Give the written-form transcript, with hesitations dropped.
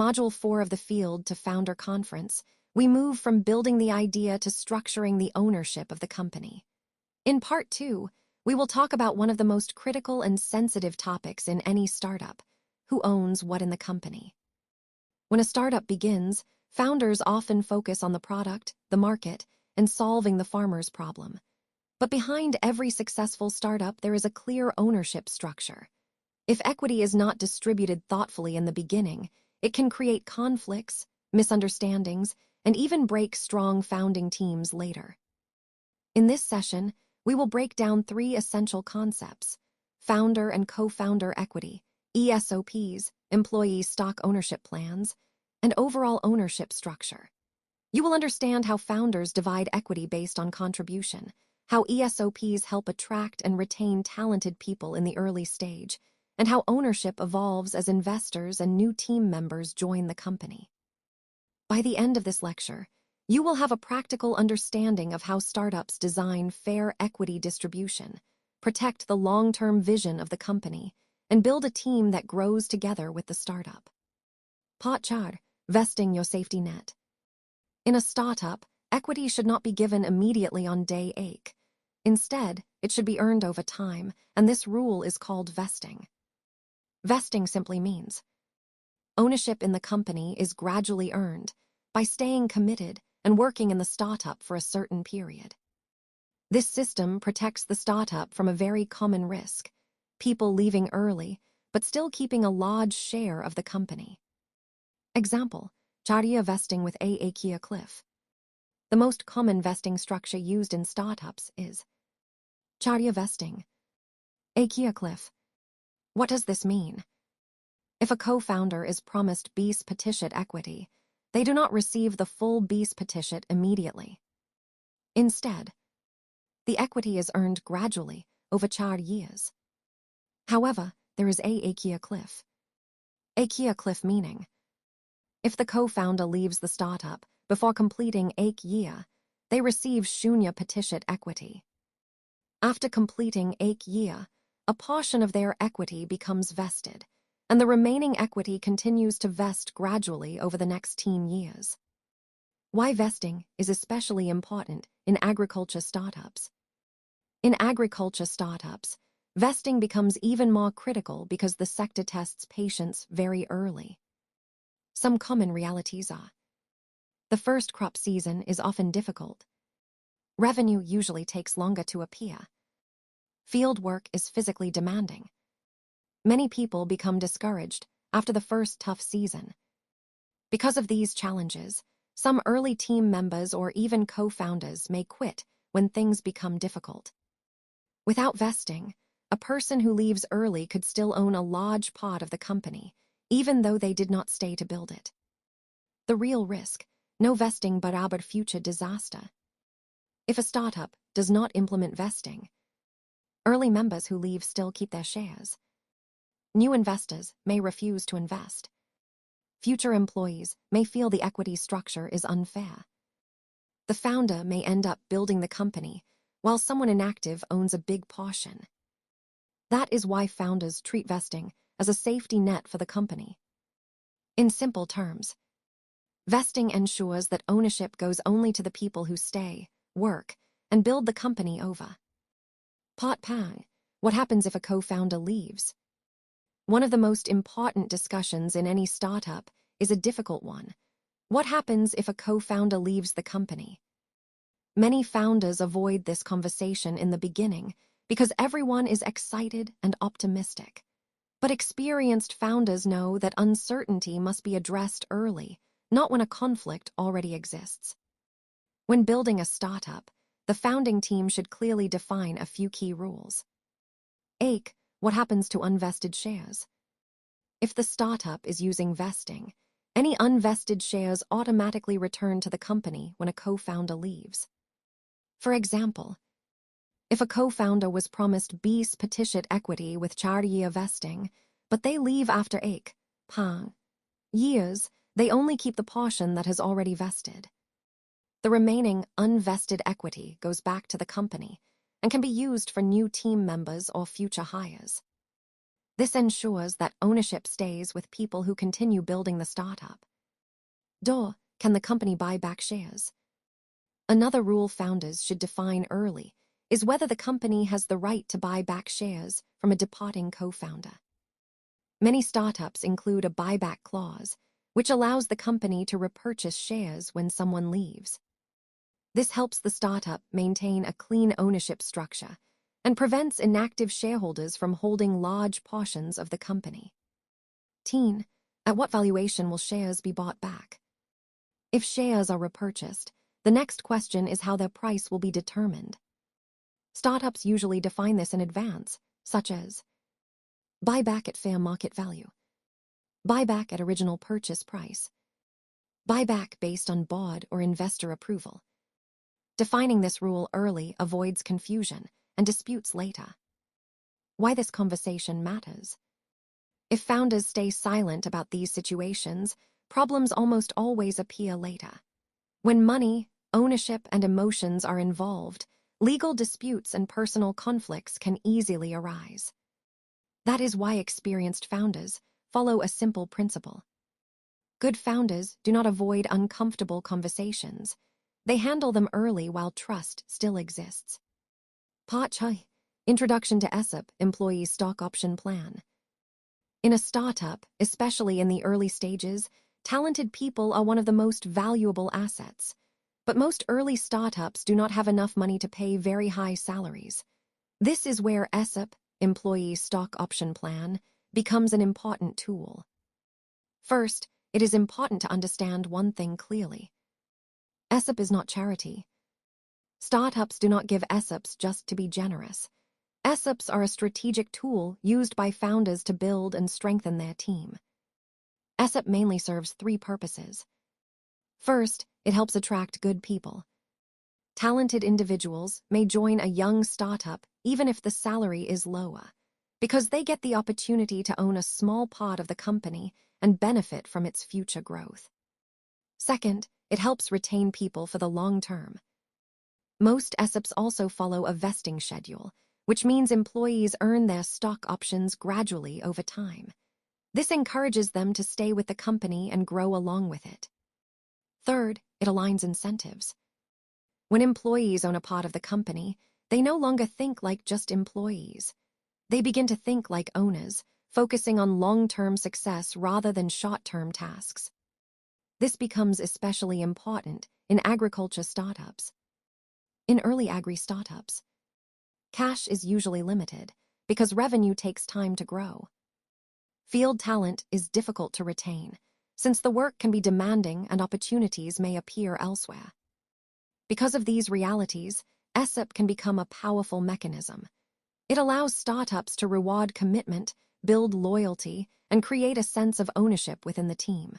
Module 4 of the Field to Founder Conference, we move from building the idea to structuring the ownership of the company. In Part 2, we will talk about one of the most critical and sensitive topics in any startup: who owns what in the company. When a startup begins, founders often focus on the product, the market, and solving the farmer's problem. But behind every successful startup, there is a clear ownership structure. If equity is not distributed thoughtfully in the beginning, it can create conflicts, misunderstandings, and even break strong founding teams later. In this session, we will break down 3 essential concepts: founder and co-founder equity, ESOPs, employee stock ownership plans, and overall ownership structure. You will understand how founders divide equity based on contribution, how ESOPs help attract and retain talented people in the early stage, and how ownership evolves as investors and new team members join the company. By the end of this lecture, you will have a practical understanding of how startups design fair equity distribution, protect the long-term vision of the company, and build a team that grows together with the startup. Part 4, vesting your safety net. In a startup, equity should not be given immediately on day 8. Instead, it should be earned over time, and this rule is called vesting. Vesting simply means ownership in the company is gradually earned by staying committed and working in the startup for a certain period. This system protects the startup from a very common risk: people leaving early but still keeping a large share of the company. Example, Charia vesting with AAKIA cliff. The most common vesting structure used in startups is Charia vesting, AKIA cliff. What does this mean? If a co-founder is promised bis petitit equity, they do not receive the full bis petitit immediately. Instead, the equity is earned gradually over 4 years. However, there is AAKIA cliff. AKIA cliff meaning, if the co-founder leaves the startup before completing 8 year, they receive shunya petitit equity. After completing 8 year, a portion of their equity becomes vested, and the remaining equity continues to vest gradually over the next 10 years. Why vesting is especially important in agriculture startups. In agriculture startups, vesting becomes even more critical because the sector tests patience very early. Some common realities are: the first crop season is often difficult. Revenue usually takes longer to appear. Field work is physically demanding. Many people become discouraged after the first tough season. Because of these challenges, some early team members or even co-founders may quit when things become difficult. Without vesting, a person who leaves early could still own a large part of the company, even though they did not stay to build it. The real risk: no vesting barabar future disaster. If a startup does not implement vesting, early members who leave still keep their shares. New investors may refuse to invest. Future employees may feel the equity structure is unfair. The founder may end up building the company, while someone inactive owns a big portion. That is why founders treat vesting as a safety net for the company. In simple terms, vesting ensures that ownership goes only to the people who stay, work, and build the company over. Part Pang, what happens if a co-founder leaves? One of the most important discussions in any startup is a difficult one. What happens if a co-founder leaves the company? Many founders avoid this conversation in the beginning because everyone is excited and optimistic. But experienced founders know that uncertainty must be addressed early, not when a conflict already exists. When building a startup, the founding team should clearly define a few key rules. What happens to unvested shares? If the startup is using vesting, any unvested shares automatically return to the company when a co-founder leaves. For example, if a co-founder was promised bis petitit equity with 4 year vesting, but they leave after 8 years, they only keep the portion that has already vested. The remaining unvested equity goes back to the company and can be used for new team members or future hires. This ensures that ownership stays with people who continue building the startup. Can the company buy back shares? Another rule founders should define early is whether the company has the right to buy back shares from a departing co-founder. Many startups include a buyback clause, which allows the company to repurchase shares when someone leaves. This helps the startup maintain a clean ownership structure and prevents inactive shareholders from holding large portions of the company. At what valuation will shares be bought back? If shares are repurchased, the next question is how their price will be determined. Startups usually define this in advance, such as buyback at fair market value, buyback at original purchase price, buyback based on board or investor approval. Defining this rule early avoids confusion and disputes later. Why this conversation matters. If founders stay silent about these situations, problems almost always appear later. When money, ownership, and emotions are involved, legal disputes and personal conflicts can easily arise. That is why experienced founders follow a simple principle. Good founders do not avoid uncomfortable conversations. They handle them early while trust still exists. Part 2. Introduction to ESOP, Employee Stock Option Plan. In a startup, especially in the early stages, talented people are one of the most valuable assets. But most early startups do not have enough money to pay very high salaries. This is where ESOP, Employee Stock Option Plan, becomes an important tool. First, it is important to understand one thing clearly. ESOP is not charity. Startups do not give ESOPs just to be generous. ESOPs are a strategic tool used by founders to build and strengthen their team. ESOP mainly serves 3 purposes. First, it helps attract good people. Talented individuals may join a young startup even if the salary is lower, because they get the opportunity to own a small part of the company and benefit from its future growth. Second, it helps retain people for the long term. Most ESOPs also follow a vesting schedule, which means employees earn their stock options gradually over time. This encourages them to stay with the company and grow along with it. Third, it aligns incentives. When employees own a part of the company, they no longer think like just employees. They begin to think like owners, focusing on long-term success rather than short-term tasks. This becomes especially important in agriculture startups. In early agri-startups, cash is usually limited because revenue takes time to grow. Field talent is difficult to retain, since the work can be demanding and opportunities may appear elsewhere. Because of these realities, ESOP can become a powerful mechanism. It allows startups to reward commitment, build loyalty, and create a sense of ownership within the team.